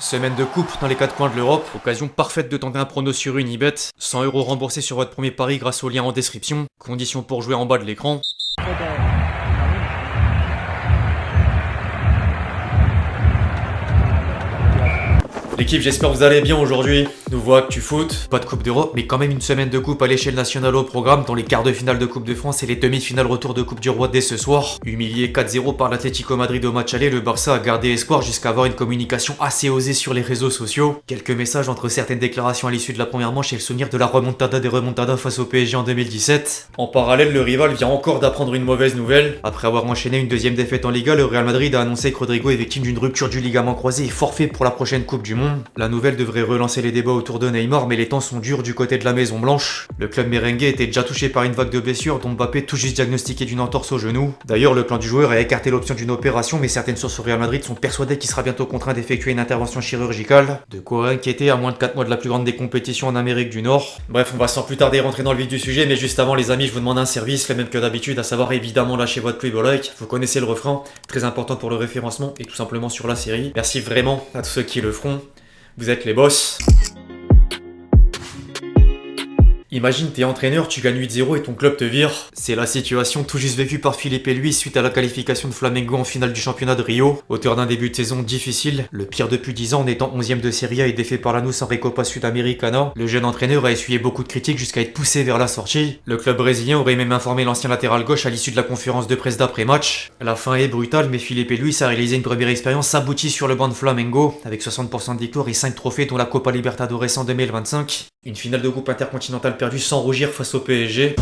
Semaine de coupe dans les quatre coins de l'Europe, occasion parfaite de tenter un prono sur Unibet, 100 € remboursés sur votre premier pari grâce au lien en description, conditions pour jouer en bas de l'écran. L'équipe, j'espère que vous allez bien aujourd'hui. Nouveau Actu Foot, pas de Coupe d'Europe, mais quand même une semaine de coupe à l'échelle nationale au programme, dans les quarts de finale de Coupe de France et les demi-finales retour de Coupe du Roi dès ce soir. Humilié 4-0 par l'Atlético Madrid au match aller, le Barça a gardé espoir jusqu'à avoir une communication assez osée sur les réseaux sociaux. Quelques messages entre certaines déclarations à l'issue de la première manche et le souvenir de la remontada des remontadas face au PSG en 2017. En parallèle, le rival vient encore d'apprendre une mauvaise nouvelle. Après avoir enchaîné une deuxième défaite en Liga, le Real Madrid a annoncé que Rodrigo est victime d'une rupture du ligament croisé et forfait pour la prochaine Coupe du Monde. La nouvelle devrait relancer les débats autour de Neymar, mais les temps sont durs du côté de la Maison Blanche. Le club merengue était déjà touché par une vague de blessures, dont Mbappé tout juste diagnostiqué d'une entorse au genou. D'ailleurs, le clan du joueur a écarté l'option d'une opération, mais certaines sources au Real Madrid sont persuadées qu'il sera bientôt contraint d'effectuer une intervention chirurgicale. De quoi inquiéter à moins de 4 mois de la plus grande des compétitions en Amérique du Nord. Bref, on va sans plus tarder rentrer dans le vif du sujet, mais juste avant les amis, je vous demande un service, le même que d'habitude, à savoir évidemment lâcher votre plus beau like. Vous connaissez le refrain, très important pour le référencement et tout simplement sur la série. Merci vraiment à tous ceux qui le feront. Vous êtes les boss. Imagine t'es entraîneur, tu gagnes 8-0 et ton club te vire. C'est la situation tout juste vécue par Filipe Luis suite à la qualification de Flamengo en finale du championnat de Rio. Auteur d'un début de saison difficile, le pire depuis 10 ans en étant 11ème de Serie A et défait par Lanús en Recopa Sudamericana, le jeune entraîneur a essuyé beaucoup de critiques jusqu'à être poussé vers la sortie. Le club brésilien aurait même informé l'ancien latéral gauche à l'issue de la conférence de presse d'après-match. La fin est brutale, mais Filipe Luis a réalisé une première expérience aboutie sur le banc de Flamengo, avec 60% de victoires et 5 trophées dont la Copa Libertadores en 2025. Une finale de coupe intercontinentale perdue sans rougir face au PSG.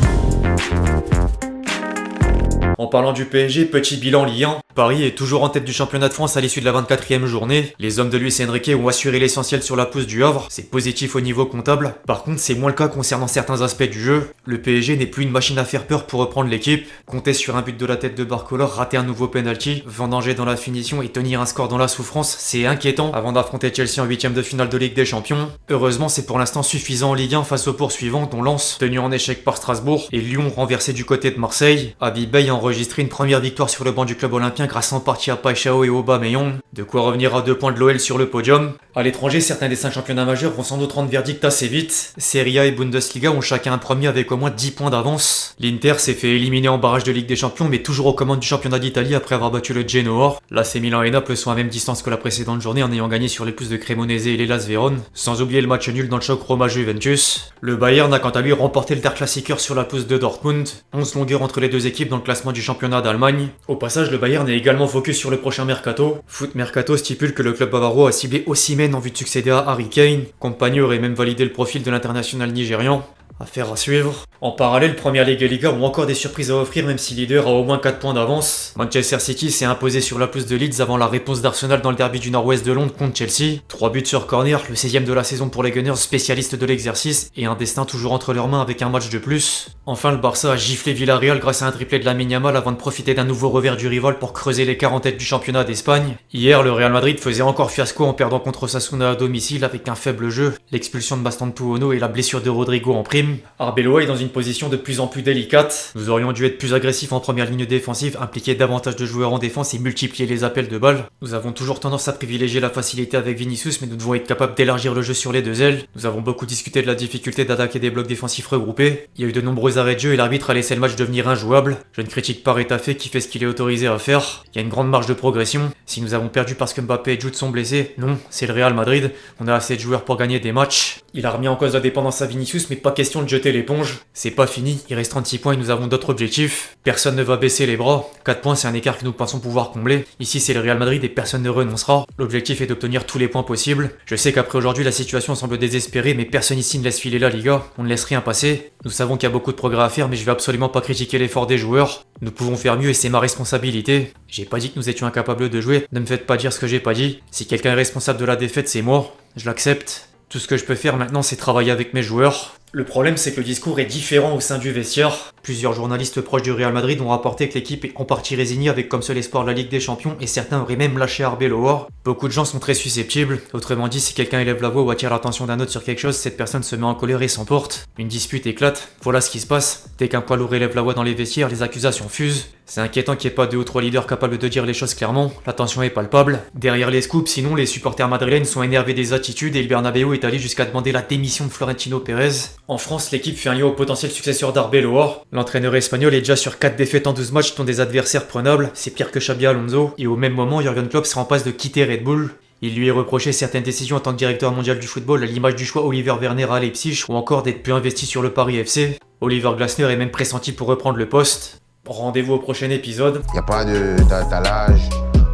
En parlant du PSG, petit bilan Ligue 1. Paris est toujours en tête du championnat de France à l'issue de la 24e journée. Les hommes de Luis Enrique ont assuré l'essentiel sur la pousse du Havre. C'est positif au niveau comptable. Par contre, c'est moins le cas concernant certains aspects du jeu. Le PSG n'est plus une machine à faire peur pour reprendre l'équipe. Compter sur un but de la tête de Barcola, rater un nouveau penalty, vendanger dans la finition et tenir un score dans la souffrance, c'est inquiétant avant d'affronter Chelsea en 8e de finale de Ligue des Champions. Heureusement, c'est pour l'instant suffisant en Ligue 1 face aux poursuivants, dont Lens, tenu en échec par Strasbourg, et Lyon renversé du côté de Marseille. Habib Beye a enregistré une première victoire sur le banc du club olympien grâce en partie à Paixão et Aubameyang. De quoi revenir à 2 points de l'OL sur le podium. À l'étranger, certains des 5 championnats majeurs vont sans doute rendre verdict assez vite. Serie A et Bundesliga ont chacun un premier avec au moins 10 points d'avance. L'Inter s'est fait éliminer en barrage de Ligue des Champions, mais toujours aux commandes du championnat d'Italie après avoir battu le Genoa. L'AC Milan et Naples sont à même distance que la précédente journée en ayant gagné sur les pouces de Cremonese et l'Hellas Vérone, sans oublier le match nul dans le choc Roma-Juventus. Le Bayern a quant à lui remporté le Der Klassiker sur la pousse de Dortmund. 11 longueurs entre les deux équipes dans le classement du championnat d'Allemagne. Au passage, le Bayern est également focus sur le prochain mercato. Foot Mercato stipule que le club bavarois a ciblé Osimhen en vue de succéder à Harry Kane. Compagnie aurait même validé le profil de l'international nigérian. Affaire à suivre. En parallèle, Premier League et Liga ont encore des surprises à offrir même si leader a au moins 4 points d'avance. Manchester City s'est imposé sur la pousse de Leeds avant la réponse d'Arsenal dans le derby du nord-ouest de Londres contre Chelsea. 3 buts sur corner, le 16e de la saison pour les Gunners, spécialistes de l'exercice, et un destin toujours entre leurs mains avec un match de plus. Enfin, le Barça a giflé Villarreal grâce à un triplé de Lamine Yamal avant de profiter d'un nouveau revers du rival pour creuser l'écart en tête du championnat d'Espagne. Hier, le Real Madrid faisait encore fiasco en perdant contre Osasuna à domicile avec un faible jeu, l'expulsion de Mastantuono et la blessure de Rodrigo en prime. Arbeloa est dans une position de plus en plus délicate. Nous aurions dû être plus agressifs en première ligne défensive, impliquer davantage de joueurs en défense et multiplier les appels de balles. Nous avons toujours tendance à privilégier la facilité avec Vinicius, mais nous devons être capables d'élargir le jeu sur les deux ailes. Nous avons beaucoup discuté de la difficulté d'attaquer des blocs défensifs regroupés. Il y a eu de nombreux arrêts de jeu et l'arbitre a laissé le match devenir injouable. Je ne critique pas Retafe qui fait ce qu'il est autorisé à faire. Il y a une grande marge de progression. Si nous avons perdu parce que Mbappé et Jude sont blessés, non, c'est le Real Madrid. On a assez de joueurs pour gagner des matchs. Il a remis en cause la dépendance à Vinicius, mais pas question de jeter l'éponge. C'est pas fini, il reste 36 points et nous avons d'autres objectifs. Personne ne va baisser les bras. 4 points, c'est un écart que nous pensons pouvoir combler. Ici, c'est le Real Madrid et personne ne renoncera. L'objectif est d'obtenir tous les points possibles. Je sais qu'après aujourd'hui, la situation semble désespérée, mais personne ici ne laisse filer la Liga. On ne laisse rien passer. Nous savons qu'il y a beaucoup de progrès à faire, mais je vais absolument pas critiquer l'effort des joueurs. Nous pouvons faire mieux et c'est ma responsabilité. J'ai pas dit que nous étions incapables de jouer. Ne me faites pas dire ce que j'ai pas dit. Si quelqu'un est responsable de la défaite, c'est moi. Je l'accepte. Tout ce que je peux faire maintenant, c'est travailler avec mes joueurs. Le problème, c'est que le discours est différent au sein du vestiaire. Plusieurs journalistes proches du Real Madrid ont rapporté que l'équipe est en partie résignée avec comme seul espoir la Ligue des Champions et certains auraient même lâché Arbeloa. Beaucoup de gens sont très susceptibles, autrement dit si quelqu'un élève la voix ou attire l'attention d'un autre sur quelque chose, cette personne se met en colère et s'emporte. Une dispute éclate, voilà ce qui se passe. Dès qu'un poids lourd élève la voix dans les vestiaires, les accusations fusent. C'est inquiétant qu'il n'y ait pas 2 ou 3 leaders capables de dire les choses clairement, la tension est palpable. Derrière les scoops, sinon, les supporters madrilènes sont énervés des attitudes et le Bernabéu est allé jusqu'à demander la démission de Florentino Pérez. En France, l'équipe fait un lien au potentiel successeur d'Arbeloa. L'entraîneur espagnol est déjà sur 4 défaites en 12 matchs dont des adversaires prenables, c'est pire que Xabi Alonso, et au même moment, Jürgen Klopp sera en passe de quitter Red Bull. Il lui est reproché certaines décisions en tant que directeur mondial du football, à l'image du choix Oliver Werner à Leipzig, ou encore d'être peu investi sur le Paris FC. Oliver Glasner est même pressenti pour reprendre le poste. Rendez-vous au prochain épisode. Y a pas de t'as l'âge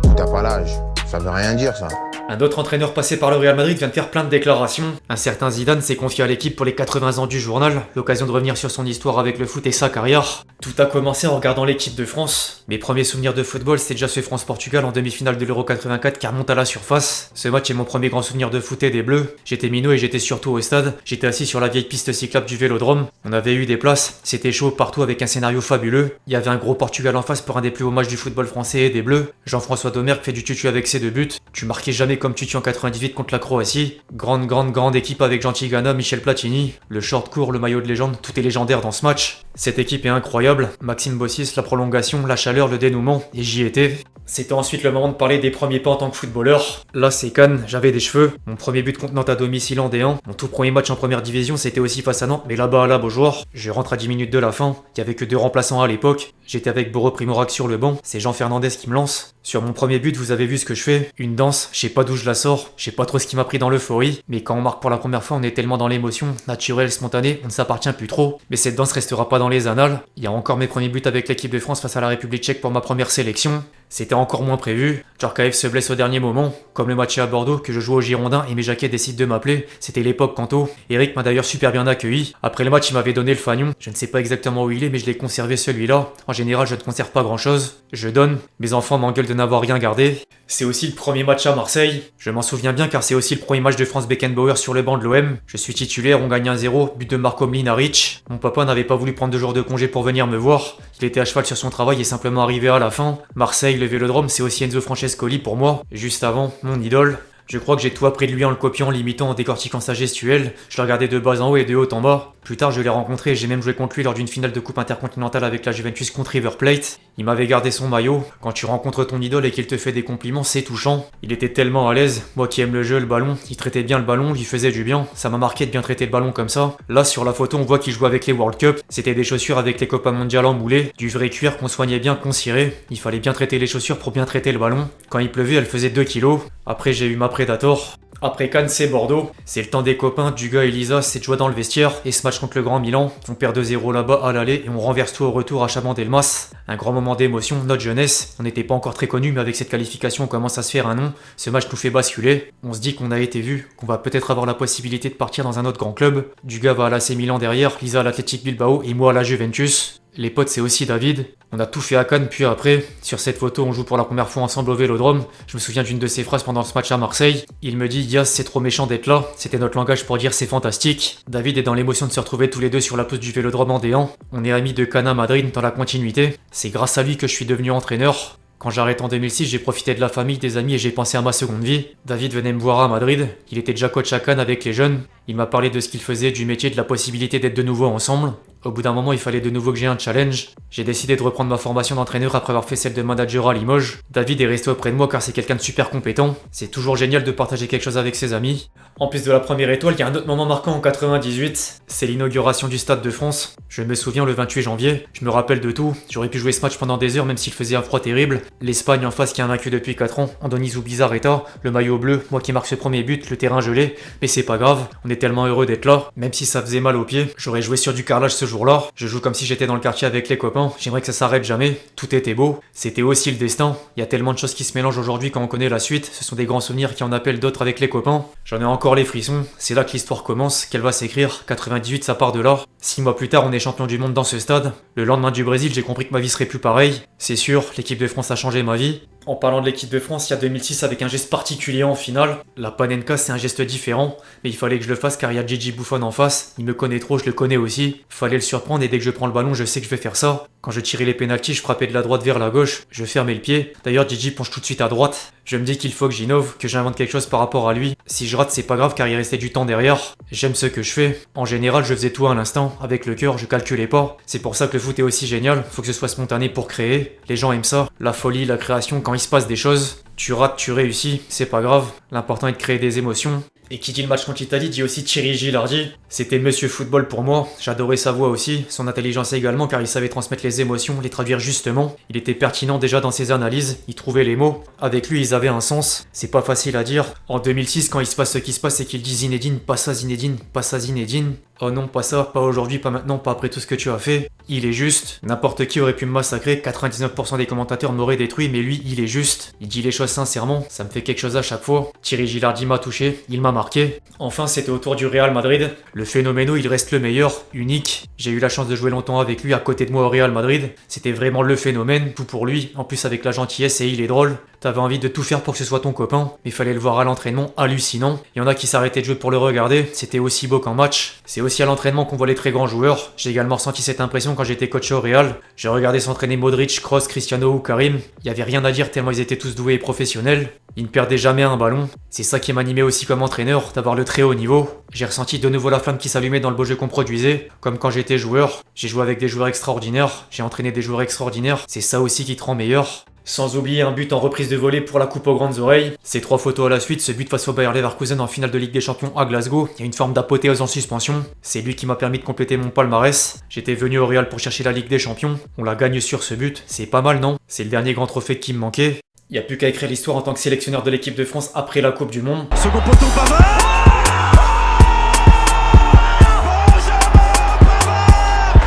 ou t'as pas l'âge. Ça veut rien dire ça. Un autre entraîneur passé par le Real Madrid vient de faire plein de déclarations. Un certain Zidane s'est confié à l'équipe pour les 80 ans du journal, l'occasion de revenir sur son histoire avec le foot et sa carrière. Tout a commencé en regardant l'équipe de France. Mes premiers souvenirs de football, c'est déjà ce France-Portugal en demi-finale de l'Euro 84 qui remonte à la surface. Ce match est mon premier grand souvenir de foot et des Bleus. J'étais minot et j'étais surtout au stade. J'étais assis sur la vieille piste cyclable du Vélodrome. On avait eu des places, c'était chaud partout avec un scénario fabuleux. Il y avait un gros Portugal en face pour un des plus hauts matchs du football français et des Bleus. Jean-François Domergue fait du tutu avec ses 2 buts. Tu marquais jamais comme tutu en 98 contre la Croatie. Grande équipe avec Jean Tigana, Michel Platini. Le short court, le maillot de légende, tout est légendaire dans ce match. Cette équipe est incroyable. Maxime Bossis, la prolongation, la chaleur, le dénouement, et j'y étais. C'était ensuite le moment de parler des premiers pas en tant que footballeur. Là, c'est Cannes, j'avais des cheveux. Mon premier but contre Nantes à domicile en D1. Mon tout premier match en première division, c'était aussi face à Nantes, mais là-bas à la Beaujoire. Je rentre à 10 minutes de la fin. Il y avait que 2 remplaçants à l'époque. J'étais avec Boro Primorac sur le banc. C'est Jean Fernandez qui me lance. Sur mon premier but, vous avez vu ce que je fais. Une danse, je sais pas d'où je la sors. Je sais pas trop ce qui m'a pris dans l'euphorie. Mais quand on marque pour la première fois, on est tellement dans l'émotion, naturel, spontané, on ne s'appartient plus trop. Mais cette danse restera pas dans les annales. Il y a encore mes premiers buts avec l'équipe de France face à la République tchèque pour ma première sélection. C'était encore moins prévu. Djorkaeff se blesse au dernier moment, comme le match à Bordeaux que je joue au Girondins et mes jaquets décident de m'appeler. C'était l'époque Canto. Eric m'a d'ailleurs super bien accueilli. Après le match, il m'avait donné le fanion. Je ne sais pas exactement où il est, mais je l'ai conservé celui-là. En général, je ne conserve pas grand chose. Je donne. Mes enfants m'engueulent de n'avoir rien gardé. C'est aussi le premier match à Marseille. Je m'en souviens bien car c'est aussi le premier match de Franz Beckenbauer sur le banc de l'OM. Je suis titulaire, on gagne 1-0, but de Marco Mlinaric. Mon papa n'avait pas voulu prendre 2 jours de congé pour venir me voir. Il était à cheval sur son travail et simplement arrivé à la fin. Marseille, le Vélodrome, c'est aussi Enzo Francescoli pour moi. Juste avant, mon idole. Je crois que j'ai tout appris de lui en le copiant, l'imitant, en décortiquant sa gestuelle. Je le regardais de bas en haut et de haut en bas. Plus tard, je l'ai rencontré et j'ai même joué contre lui lors d'une finale de coupe intercontinentale avec la Juventus contre River Plate. Il m'avait gardé son maillot. Quand tu rencontres ton idole et qu'il te fait des compliments, c'est touchant. Il était tellement à l'aise. Moi qui aime le jeu, le ballon, il traitait bien le ballon, il faisait du bien. Ça m'a marqué de bien traiter le ballon comme ça. Là, sur la photo, on voit qu'il jouait avec les World Cup. C'était des chaussures avec les Copa Mondial emboulées, du vrai cuir qu'on soignait bien, qu'on cirait. Il fallait bien traiter les chaussures pour bien traiter le ballon. Quand il pleuvait, elle faisait 2 kilos. Après, j'ai eu ma Predator. Après Cannes, c'est Bordeaux. C'est le temps des copains, Dugas et Lisa, c'est de jouer dans le vestiaire. Et ce match contre le Grand Milan, on perd 2-0 là-bas à l'aller et on renverse tout au retour à Chabandelmas. Un grand moment d'émotion, notre jeunesse. On n'était pas encore très connus, mais avec cette qualification, on commence à se faire un nom. Ce match nous fait basculer. On se dit qu'on a été vu, qu'on va peut-être avoir la possibilité de partir dans un autre grand club. Dugas va à l'AC Milan derrière, Lisa à l'Athletic Bilbao et moi à la Juventus. Les potes, c'est aussi David. On a tout fait à Cannes, puis après. Sur cette photo, on joue pour la première fois ensemble au Vélodrome. Je me souviens d'une de ses phrases pendant ce match à Marseille. Il me dit « Yas, c'est trop méchant d'être là ». C'était notre langage pour dire « c'est fantastique ». David est dans l'émotion de se retrouver tous les deux sur la pelouse du Vélodrome en D1. On est amis de Cannes à Madrid dans la continuité. C'est grâce à lui que je suis devenu entraîneur. Quand j'arrête en 2006, j'ai profité de la famille, des amis et j'ai pensé à ma seconde vie. David venait me voir à Madrid. Il était déjà coach à Cannes avec les jeunes. Il m'a parlé de ce qu'il faisait, du métier, de la possibilité d'être de nouveau ensemble. Au bout d'un moment, il fallait de nouveau que j'ai un challenge. J'ai décidé de reprendre ma formation d'entraîneur après avoir fait celle de manager à Limoges. David est resté auprès de moi car c'est quelqu'un de super compétent. C'est toujours génial de partager quelque chose avec ses amis. En plus de la première étoile, il y a un autre moment marquant en 98. C'est l'inauguration du Stade de France. Je me souviens le 28 janvier. Je me rappelle de tout. J'aurais pu jouer ce match pendant des heures même s'il faisait un froid terrible. L'Espagne en face qui a vaincu depuis 4 ans. Andoni Zubizarreta, le maillot bleu, moi qui marque ce premier but, le terrain gelé. Mais c'est pas grave, on est tellement heureux d'être là. Même si ça faisait mal aux pieds, j'aurais joué sur du carrelage ce jour-là. Je joue comme si j'étais dans le quartier avec les copains. J'aimerais que ça s'arrête jamais. Tout était beau. C'était aussi le destin. Il y a tellement de choses qui se mélangent aujourd'hui quand on connaît la suite. Ce sont des grands souvenirs qui en appellent d'autres avec les copains. J'en ai encore les frissons, c'est là que l'histoire commence, qu'elle va s'écrire, 98 ça part de là. 6 mois plus tard on est champion du monde dans ce stade. Le lendemain du Brésil j'ai compris que ma vie serait plus pareille. C'est sûr, l'équipe de France a changé ma vie. En parlant de l'équipe de France, il y a 2006 avec un geste particulier en finale. La Panenka c'est un geste différent, mais il fallait que je le fasse car il y a Gigi Buffon en face. Il me connaît trop, je le connais aussi. Fallait le surprendre et dès que je prends le ballon je sais que je vais faire ça. Quand je tirais les pénaltys, je frappais de la droite vers la gauche, je fermais le pied. D'ailleurs Gigi penche tout de suite à droite. Je me dis qu'il faut que j'innove, que j'invente quelque chose par rapport à lui. Si je rate c'est pas grave car il restait du temps derrière. J'aime ce que je fais. En général je faisais tout à l'instant, avec le cœur je calculais pas. C'est pour ça que le foot est aussi génial, faut que ce soit spontané pour créer. Les gens aiment ça, la folie, la création quand il se passe des choses. Tu rates, tu réussis, c'est pas grave. L'important est de créer des émotions. Et qui dit le match contre l'Italie dit aussi Thierry Gilardi. C'était Monsieur Football pour moi, j'adorais sa voix aussi, son intelligence également car il savait transmettre les émotions, les traduire justement. Il était pertinent déjà dans ses analyses, il trouvait les mots. Avec lui ils avaient un sens, c'est pas facile à dire. En 2006 quand il se passe ce qui se passe c'est qu'il dit Zinedine, pas ça Zinedine, pas ça Zinedine. Oh non pas ça, pas aujourd'hui, pas maintenant, pas après tout ce que tu as fait. Il est juste, n'importe qui aurait pu me massacrer, 99% des commentateurs m'auraient détruit mais lui il est juste. Il dit les choses sincèrement, ça me fait quelque chose à chaque fois. Thierry Gilardi m'a touché, il m'a marqué. Enfin c'était autour du Real Madrid. Le phénoméno il reste le meilleur, unique. J'ai eu la chance de jouer longtemps avec lui à côté de moi au Real Madrid. C'était vraiment le phénomène, tout pour lui. En plus avec la gentillesse et il est drôle. T'avais envie de tout faire pour que ce soit ton copain, mais fallait le voir à l'entraînement, hallucinant. Il y en a qui s'arrêtaient de jouer pour le regarder, c'était aussi beau qu'en match. C'est aussi à l'entraînement qu'on voit les très grands joueurs. J'ai également ressenti cette impression quand j'étais coach au Real. J'ai regardé s'entraîner Modric, Kroos, Cristiano ou Karim. Il y avait rien à dire tellement ils étaient tous doués et professionnels. Ils ne perdaient jamais un ballon. C'est ça qui m'animait aussi comme entraîneur, d'avoir le très haut niveau. J'ai ressenti de nouveau la flamme qui s'allumait dans le beau jeu qu'on produisait, comme quand j'étais joueur. J'ai joué avec des joueurs extraordinaires, j'ai entraîné des joueurs extraordinaires. C'est ça aussi qui te rend meilleur. Sans oublier un but en reprise de volée pour la coupe aux grandes oreilles. Ces 3 photos à la suite, ce but face au Bayer Leverkusen en finale de Ligue des Champions à Glasgow, il y a une forme d'apothéose en suspension. C'est lui qui m'a permis de compléter mon palmarès. J'étais venu au Real pour chercher la Ligue des Champions. On la gagne sur ce but, c'est pas mal non? C'est le dernier grand trophée qui me manquait. Il n'y a plus qu'à écrire l'histoire en tant que sélectionneur de l'équipe de France après la Coupe du Monde. Second poteau Pavard.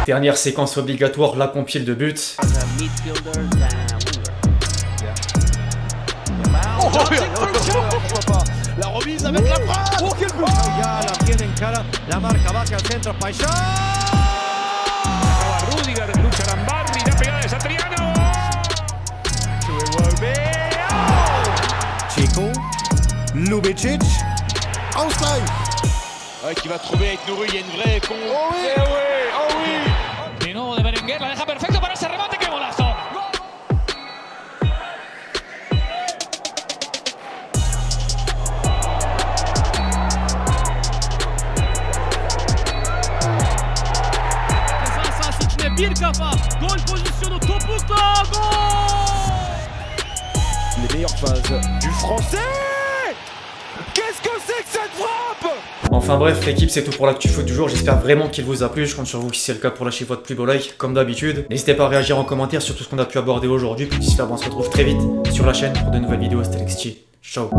Dernière séquence obligatoire, la compile de buts. La remise avec la frappe. Oh quel but. La tiene en cara, la marca va hacia el centro, Paixão. Rudiger, lucha Lambardi, la pegada de Satriano. Chico, Lubicic, Ausgleich. Qui va trouver avec Nourri, il y a une vraie con. Oh oui, oh oui, oh oui. De nuevo de Berenguer, la deja perfecto para ese remate, qué golazo. Bir kafa, gol pozisyonu, topukla, gol! Les meilleures phases du français. Qu'est-ce que c'est que cette frappe? Enfin bref, l'équipe c'est tout pour l'actu foot du jour, j'espère vraiment qu'il vous a plu, je compte sur vous si c'est le cas pour lâcher votre plus beau like, comme d'habitude. N'hésitez pas à réagir en commentaire sur tout ce qu'on a pu aborder aujourd'hui, puis d'ici là on se retrouve très vite sur la chaîne pour de nouvelles vidéos, c'était LXT. Ciao.